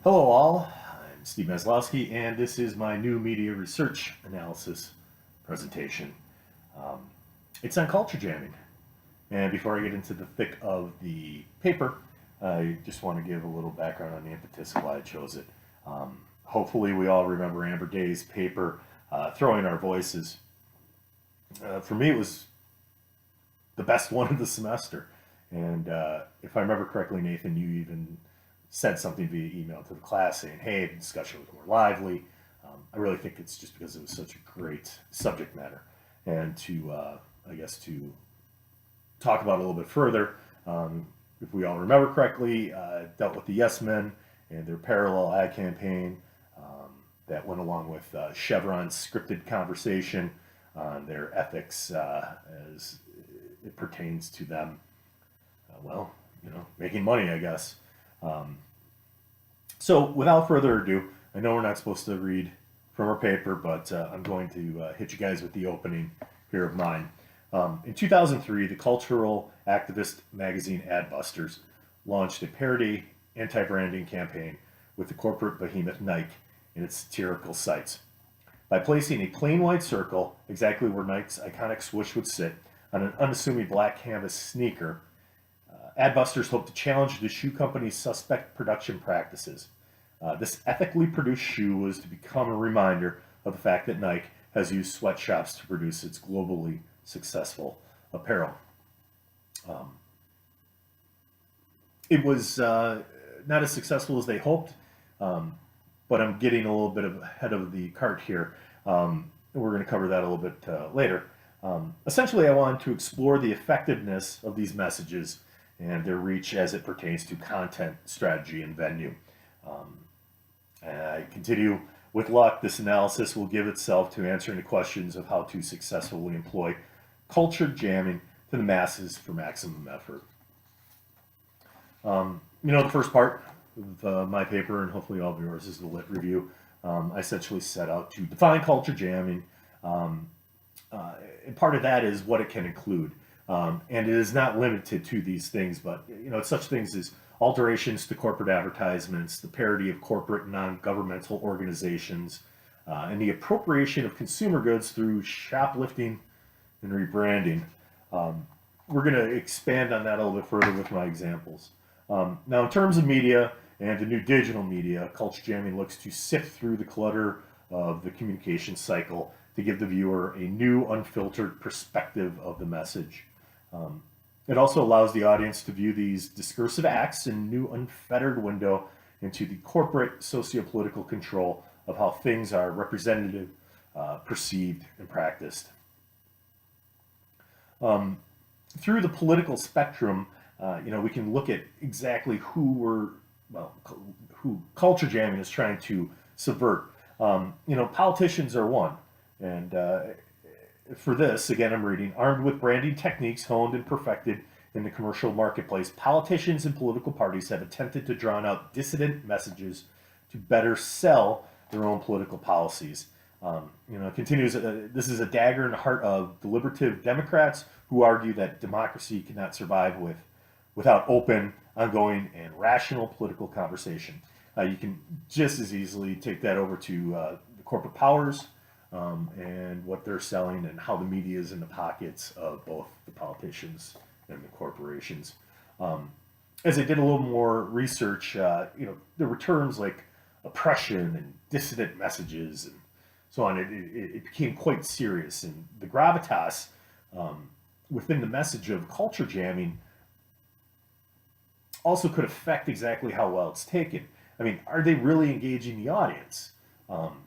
Hello, all. I'm Steve Maslowski, and this is my new media research analysis presentation. Um, it's on culture jamming. And before I get into the thick of the paper, I just want to give a little background on the impetus of why I chose it. Hopefully, we all remember Amber Day's paper, Throwing Our Voices. For me, it was the best one of the semester. And if I remember correctly, Nathan, you even said something via email to the class saying, hey, the discussion was more lively. I really think it's just because it was such a great subject matter. And to talk about it a little bit further, if we all remember correctly, dealt with the Yes Men and their parallel ad campaign that went along with Chevron's scripted conversation on their ethics as it pertains to them, making money, I guess. Um, so, without further ado, I know we're not supposed to read from our paper, but I'm going to hit you guys with the opening here of mine. In 2003, the cultural activist magazine Adbusters launched a parody anti branding campaign with the corporate behemoth Nike in its satirical sites. By placing a plain white circle, exactly where Nike's iconic swoosh would sit, on an unassuming black canvas sneaker, Adbusters hoped to challenge the shoe company's suspect production practices. This ethically produced shoe was to become a reminder of the fact that Nike has used sweatshops to produce its globally successful apparel. Um, it was not as successful as they hoped, um, but I'm getting a little bit ahead of the cart here. We're going to cover that a little bit later. Essentially, I wanted to explore the effectiveness of these messages and their reach as it pertains to content, strategy, and venue. Um, and I continue with luck. This analysis will give itself to answering the questions of how to successfully employ culture jamming to the masses for maximum effort. The first part of my paper, and hopefully all of yours, is the lit review. I essentially set out to define culture jamming. Um, and part of that is what it can include. And it is not limited to these things, but it's such things as alterations to corporate advertisements, the parody of corporate non-governmental organizations, and the appropriation of consumer goods through shoplifting and rebranding. Um, we're going to expand on that a little bit further with my examples. Now, in terms of media and the new digital media, culture jamming looks to sift through the clutter of the communication cycle to give the viewer a new, unfiltered perspective of the message. Um, it also allows the audience to view these discursive acts in a new, unfettered window into the corporate socio-political control of how things are represented, perceived, and practiced. Um, Through the political spectrum, we can look at exactly who culture jamming is trying to subvert. Politicians are one, and for this, again, I'm reading, armed with branding techniques honed and perfected in the commercial marketplace, politicians and political parties have attempted to draw out dissident messages to better sell their own political policies. It continues, this is a dagger in the heart of deliberative Democrats who argue that democracy cannot survive without open, ongoing, and rational political conversation. You can just as easily take that over to the corporate powers and what they're selling and how the media is in the pockets of both the politicians and the corporations. Um, as I did a little more research, there were terms like oppression and dissident messages and so on. It became quite serious, and the gravitas um, within the message of culture jamming also could affect exactly how well it's taken. I mean, are they really engaging the audience? Um,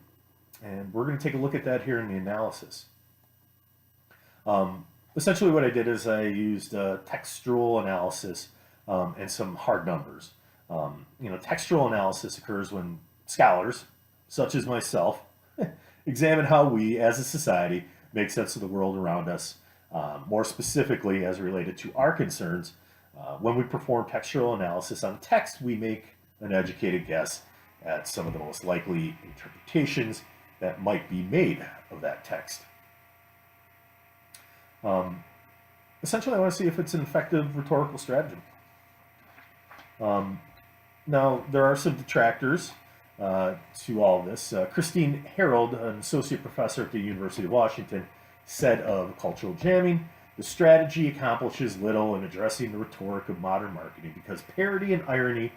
and we're going to take a look at that here in the analysis. Essentially, what I did is I used textual analysis and some hard numbers. Textual analysis occurs when scholars, such as myself, examine how we, as a society, make sense of the world around us, more specifically as related to our concerns. When we perform textual analysis on text, we make an educated guess at some of the most likely interpretations that might be made of that text. Um, Essentially, I want to see if it's an effective rhetorical stratagem. Um, Now, there are some detractors to all of this. Christine Harold, an associate professor at the University of Washington, said of cultural jamming, the strategy accomplishes little in addressing the rhetoric of modern marketing because parody and irony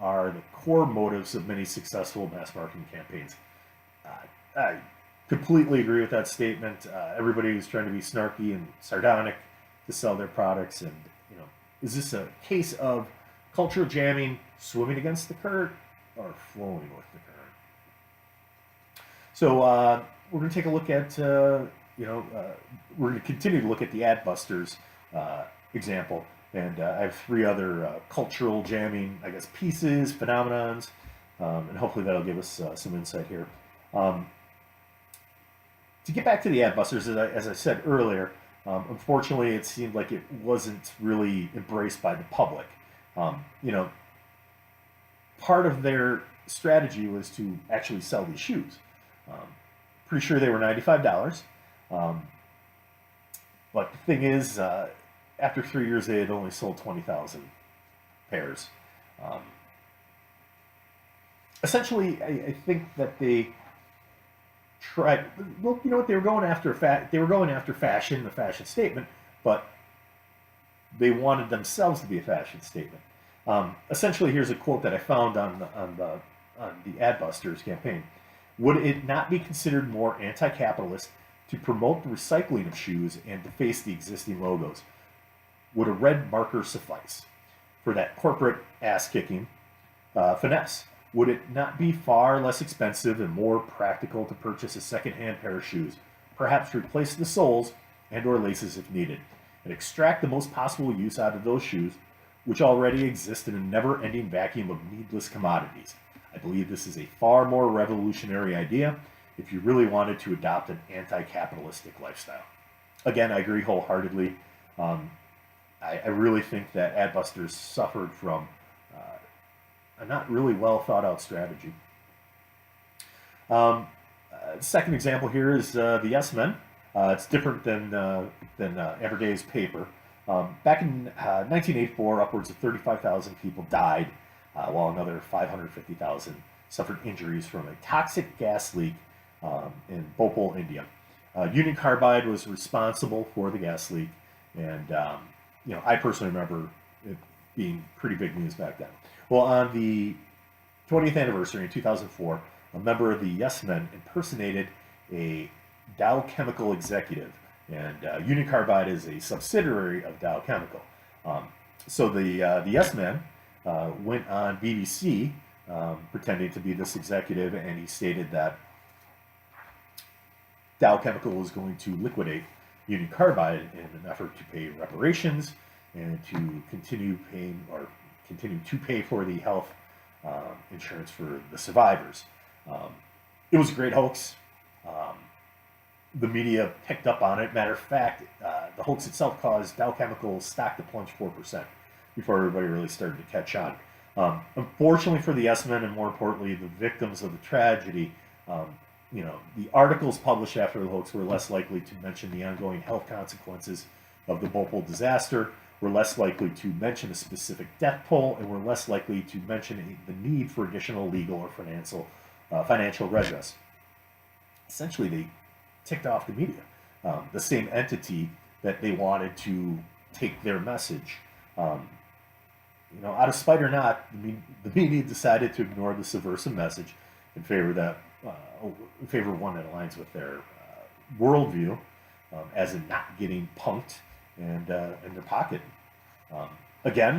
are the core motives of many successful mass marketing campaigns. I completely agree with that statement. Everybody is trying to be snarky and sardonic to sell their products, and is this a case of cultural jamming, swimming against the current, or flowing with the current? So we're going to take a look at, we're going to continue to look at the Adbusters example, and I have three other cultural jamming, I guess, pieces, phenomenons, and hopefully that'll give us some insight here. To get back to the Adbusters, as I said earlier, unfortunately, it seemed like it wasn't really embraced by the public. Part of their strategy was to actually sell these shoes. Pretty sure they were $95. But the thing is, after 3 years, they had only sold 20,000 pairs. Essentially, I think that they tried. Well, you know what? They were going after fashion, the fashion statement, but they wanted themselves to be a fashion statement. Essentially, here's a quote that I found on the Adbusters campaign. Would it not be considered more anti-capitalist to promote the recycling of shoes and deface the existing logos? Would a red marker suffice for that corporate ass-kicking finesse? Would it not be far less expensive and more practical to purchase a second-hand pair of shoes, perhaps replace the soles and or laces if needed, and extract the most possible use out of those shoes, which already exist in a never-ending vacuum of needless commodities? I believe this is a far more revolutionary idea if you really wanted to adopt an anti-capitalistic lifestyle. Again, I agree wholeheartedly. I really think that Adbusters suffered from a not really well thought out strategy. Second example here is the Yes Men. It's different than Amber Day's paper. Back in 1984, upwards of 35,000 people died, while another 550,000 suffered injuries from a toxic gas leak in Bhopal, India. Union Carbide was responsible for the gas leak, and I personally remember it being pretty big news back then. Well, on the 20th anniversary in 2004, a member of the Yes Men impersonated a Dow Chemical executive, and Union Carbide is a subsidiary of Dow Chemical. So the Yes Men went on BBC pretending to be this executive, and he stated that Dow Chemical was going to liquidate Union Carbide in an effort to pay reparations and to continue to pay for the health insurance for the survivors. It was a great hoax. The media picked up on it. Matter of fact, the hoax itself caused Dow Chemical's stock to plunge 4% before everybody really started to catch on. Unfortunately for the Yes Men, and more importantly, the victims of the tragedy, the articles published after the hoax were less likely to mention the ongoing health consequences of the Bhopal disaster, were less likely to mention a specific death toll, and were less likely to mention the need for additional legal or financial redress. Essentially, they ticked off the media, the same entity that they wanted to take their message. Out of spite or not, the media decided to ignore the subversive message in favor of one that aligns with their worldview, as in not getting punked and in their pocket. Again,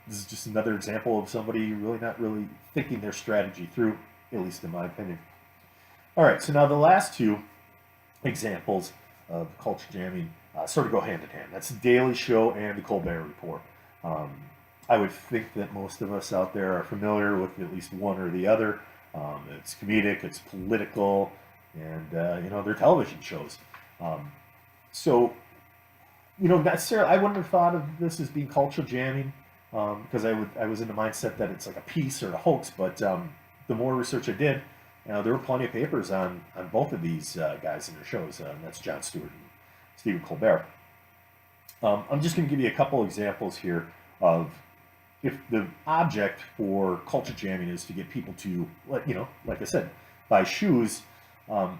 this is just another example of somebody really not really thinking their strategy through, at least in my opinion. All right, so now the last two examples of culture jamming sort of go hand in hand. That's the Daily Show and the Colbert Report. I would think that most of us out there are familiar with at least one or the other. It's comedic, it's political, and they're television shows. Necessarily, I wouldn't have thought of this as being culture jamming because I was in the mindset that it's like a piece or a hoax. But the more research I did, there were plenty of papers on both of these guys in their shows. That's Jon Stewart and Stephen Colbert. I'm just going to give you a couple examples here of if the object for culture jamming is to get people to, like I said, buy shoes, um,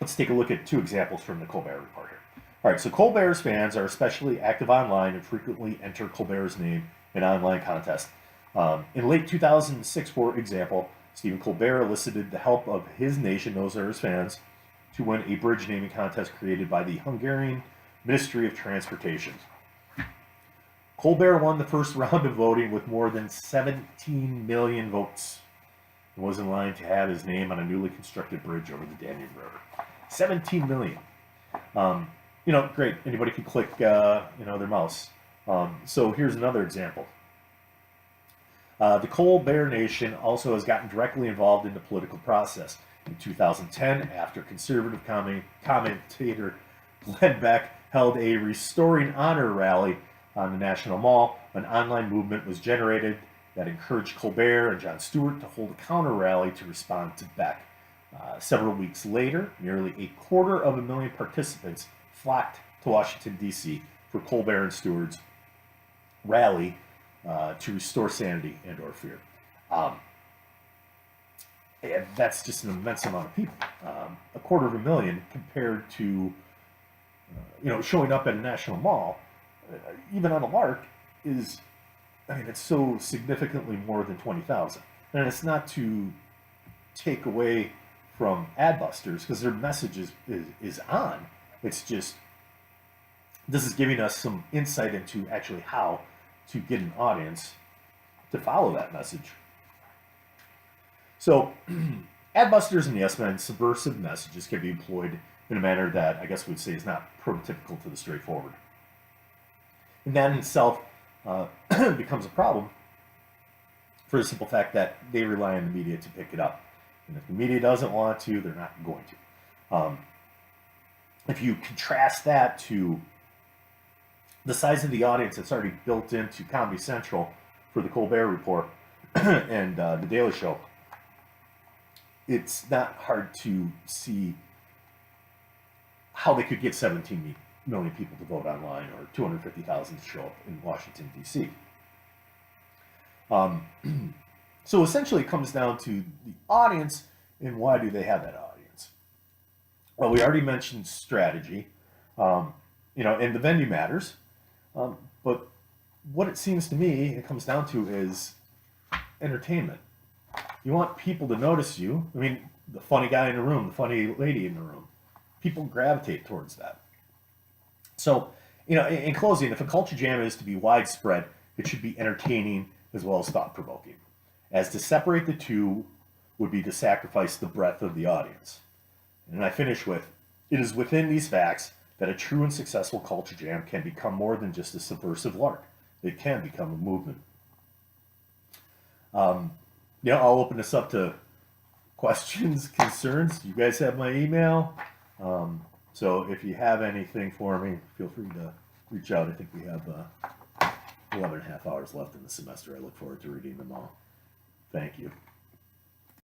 let's take a look at two examples from the Colbert Report here. All right, so Colbert's fans are especially active online and frequently enter Colbert's name in online contests. In late 2006, for example, Stephen Colbert elicited the help of his nation, those are his fans, to win a bridge naming contest created by the Hungarian Ministry of Transportation. Colbert won the first round of voting with more than 17 million votes and was in line to have his name on a newly constructed bridge over the Danube River. 17 million. Great. Anybody can click, their mouse. So here's another example. The Colbert Nation also has gotten directly involved in the political process. In 2010, after conservative commentator Glenn Beck held a Restoring Honor rally on the National Mall, an online movement was generated that encouraged Colbert and Jon Stewart to hold a counter rally to respond to Beck. Several weeks later, nearly 250,000 participants flocked to Washington, D.C. for Colbert and Stewart's rally to restore sanity and/or fear. And that's just an immense amount of people. 250,000 compared to, showing up at a national mall, even on a lark, is, it's so significantly more than 20,000. And it's not to take away from Adbusters, because their message is on. It's just, this is giving us some insight into actually how to get an audience to follow that message. So, Adbusters and Yes Men subversive messages can be employed in a manner that I guess we'd say is not prototypical to the straightforward. And that in itself becomes a problem for the simple fact that they rely on the media to pick it up. And if the media doesn't want to, they're not going to. If you contrast that to the size of the audience that's already built into Comedy Central for the Colbert Report and The Daily Show, it's not hard to see how they could get 17 million people to vote online or 250,000 to show up in Washington, D.C. So essentially it comes down to the audience and why do they have that audience? Well, we already mentioned strategy, and the venue matters. But what it seems to me it comes down to is entertainment. You want people to notice you. The funny guy in the room, the funny lady in the room. People gravitate towards that. So, in closing, if a culture jam is to be widespread, it should be entertaining as well as thought-provoking. As to separate the two would be to sacrifice the breadth of the audience. And I finish with, it is within these facts that a true and successful culture jam can become more than just a subversive lark. It can become a movement. I'll open this up to questions, concerns. You guys have my email. So if you have anything for me, feel free to reach out. I think we have 11 and a half hours left in the semester. I look forward to reading them all. Thank you.